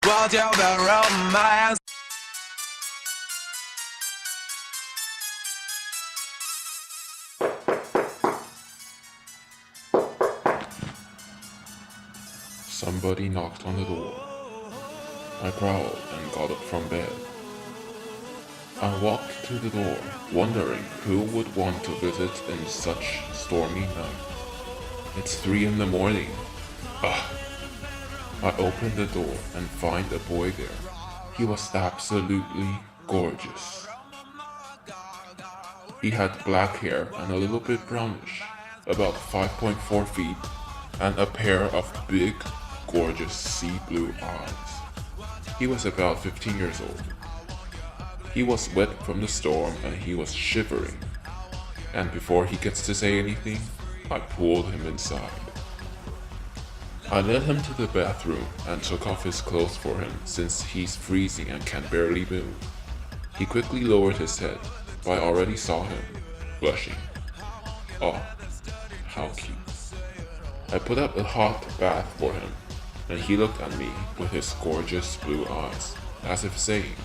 我就被 romance。Somebody knocked on the door. I growled and got up from bed. I walked to the door, wondering who would want to visit in such stormy night. It's 3 in the morning. Ugh. I opened the door and find a boy there. He was absolutely gorgeous. He had black hair and a little bit brownish, about 5.4 feet, and a pair of big, gorgeous sea blue eyes. He was about 15 years old. He was wet from the storm and he was shivering. And before he gets to say anything, I pulled him inside. I led him to the bathroom and took off his clothes for him since he's freezing and can barely move. He quickly lowered his head, but I already saw him, blushing. Oh, how cute. I put up a hot bath for him, and he looked at me with his gorgeous blue eyes, as if saying,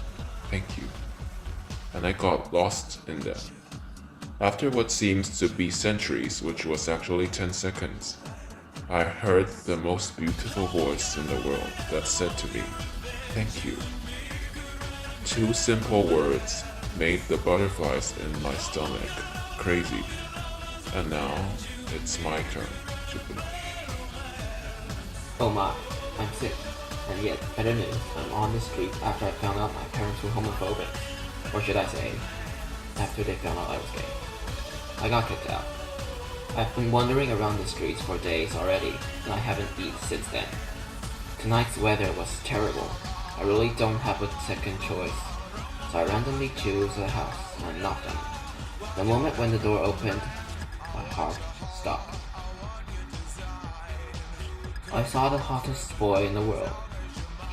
"Thank you." And I got lost in them. After what seems to be centuries, which was actually 10 seconds, I heard the most beautiful voice in the world that said to me, "Thank you." 2 simple words made the butterflies in my stomach crazy. And now it's my turn to blush. Oh my, I'm sick. And yet, better news, I'm on the street after I found out my parents were homophobic. Or should I say, after they found out I was gay. I got kicked out. I've been wandering around the streets for days already, and I haven't eaten since then. Tonight's weather was terrible. I really don't have a second choice. So I randomly chose a house and knocked on it. The moment when the door opened, my heart stopped. I saw the hottest boy in the world.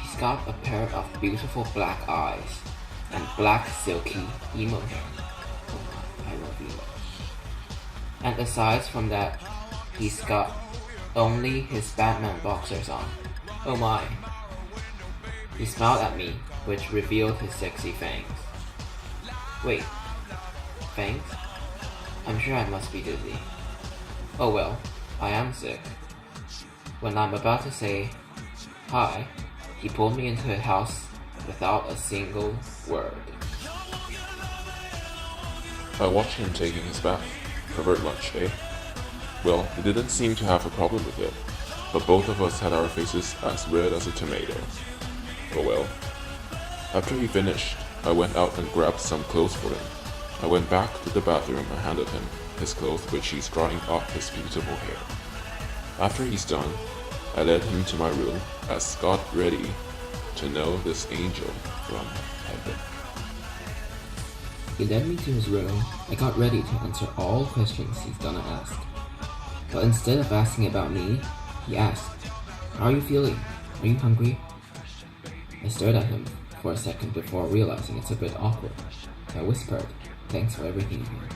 He's got a pair of beautiful black eyes and black silky emo hair. Oh my, I love emo. And aside from that, he's got only his Batman boxers on. Oh my. He smiled at me, which revealed his sexy fangs. Wait, fangs? I'm sure I must be dizzy. Oh well, I am sick. When I'm about to say hi, he pulled me into a house without a single word. I watched him taking his bath. Pervert lunch, eh? Well, he didn't seem to have a problem with it, but both of us had our faces as red as a tomato. Oh well. After he finished, I went out and grabbed some clothes for him. I went back to the bathroom and handed him his clothes, which he's drying off his beautiful hair. After he's done, I led him to my room as got ready to know this angel from heaven. He led me to his room. I got ready to answer all questions he's gonna ask. But instead of asking about me, he asked, "How are you feeling? Are you hungry?" I stared at him for a second before realizing it's a bit awkward. I whispered, "Thanks for everything here.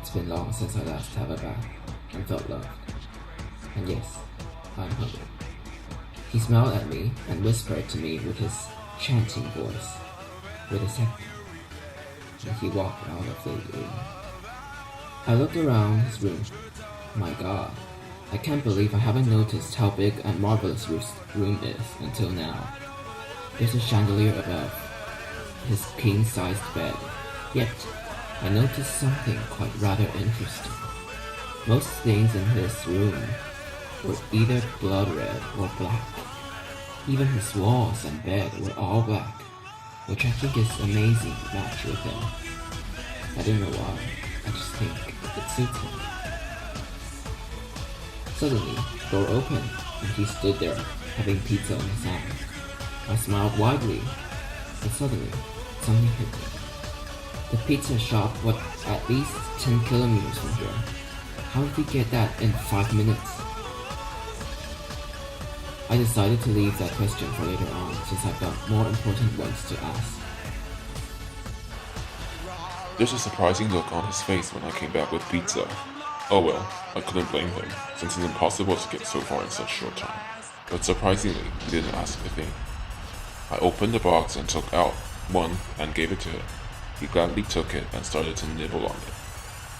It's been long since I last had a bath and felt loved. And yes, I'm hungry." He smiled at me and whispered to me with his chanting voice, "Wait a second." And he walked out of the room. I looked around his room. My god, I can't believe I haven't noticed how big and marvelous his room is until now. There's a chandelier above his king-sized bed, yet I noticed something quite rather interesting. Most things in his room were either blood red or black. Even his walls and bed were all black, which I think is an amazing match with him. I don't know why, I just think it suits him. Suddenly, the door opened and he stood there, having pizza in his hand. I smiled widely, but suddenly, something hit me. The pizza shop was at least 10 kilometers from here. How did we get that in 5 minutes? I decided to leave that question for later on since I've got more important ones to ask. There's a surprising look on his face when I came back with pizza. Oh well, I couldn't blame him, since it's impossible to get so far in such short time. But surprisingly, he didn't ask a thing. I opened the box and took out one and gave it to him. He gladly took it and started to nibble on it.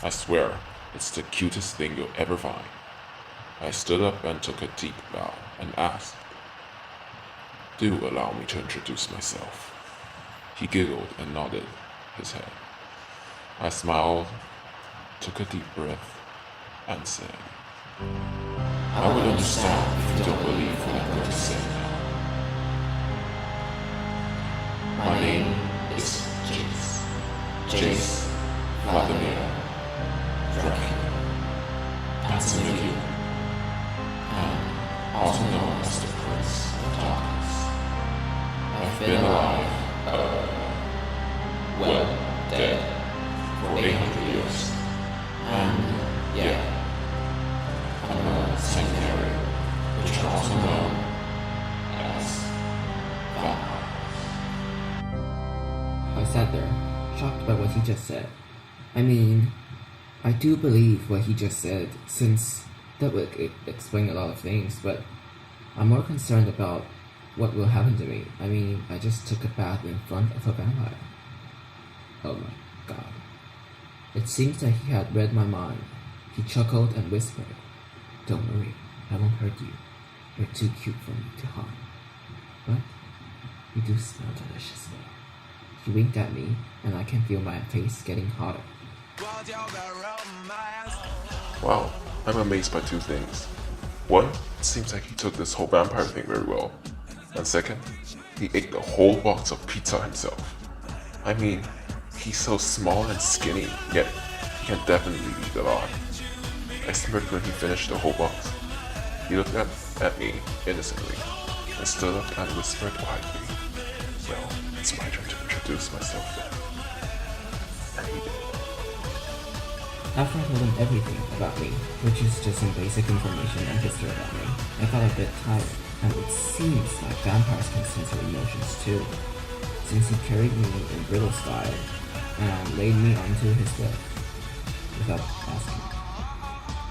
I swear, it's the cutest thing you'll ever find. I stood up and took a deep bow and asked, "Do allow me to introduce myself." He giggled and nodded his head. I smiled, took a deep breath, and said, "I would understand if you don't believe what I'm going to say now. My name is Jace. Jace Vladimir Dracula Pansamigil, and also known as the Prince of Darkness. I've been alive, dead for 800 years. And yeah, I'm a sanguinary, which are also known as vampires." I sat there, shocked by what he just said. I mean, I do believe what he just said, since that would explain a lot of things, but I'm more concerned about what will happen to me. I mean, I just took a bath in front of a vampire. Oh my god. It seems that he had read my mind. He chuckled and whispered, "Don't worry, I won't hurt you. You're too cute for me to harm. But you do smell delicious though." He winked at me, and I can feel my face getting hotter. Wow, I'm amazed by two things. One, it seems like he took this whole vampire thing very well. And second, he ate the whole box of pizza himself. I mean, he's so small and skinny, yet he can definitely eat a lot. I smirked when he finished the whole box. He looked at me innocently and stood up and whispered quietly, "Well, it's my turn to introduce myself then." And he did. After I told him everything about me, which is just some basic information and history about me, I got a bit tired, and it seems like vampires can sense our emotions too, since he carried me in brittle style and laid me onto his bed without asking,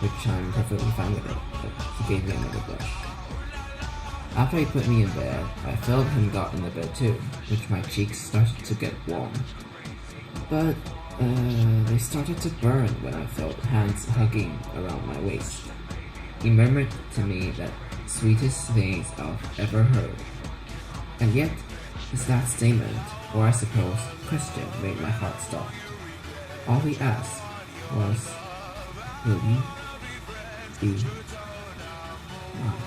which I'm perfectly fine with it, but he gave me another blush. After he put me in bed, I felt him got in the bed too, which my cheeks started to get warm. But they started to burn when I felt hands hugging around my waist. He murmured to me that sweetest things I've ever heard. And yet, his last statement, or I suppose question, made my heart stop. All he asked was, "Will you be mine?"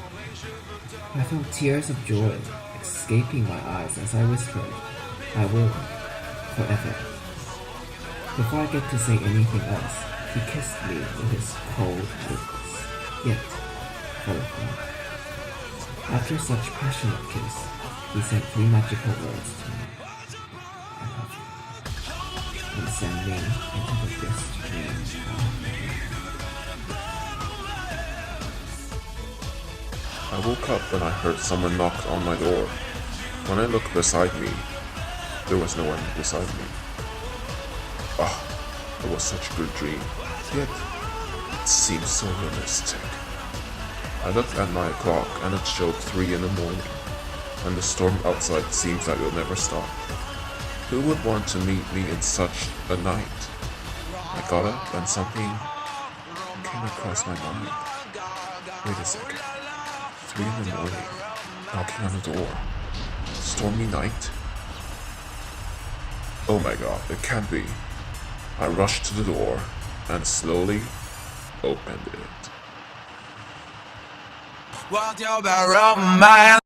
I felt tears of joy escaping my eyes as I whispered, "I will, forever." Before I get to say anything else, he kissed me with his cold lips, yet full of love. After such passionate kiss, he said 3 magical words to me. "I love you," and sent me into the best dream of my life. I woke up when I heard someone knock on my door. When I looked beside me, there was no one beside me. Ah, it was such a good dream, yet it seemed so realistic. I looked at my clock and it showed 3 in the morning, and the storm outside seems like it'll never stop. Who would want to meet me in such a night? I got up and something came across my mind. Wait a second. 3 in the morning, knocking on the door. Stormy night? Oh my god, it can't be. I rushed to the door and slowly opened it. Walked your barrel, my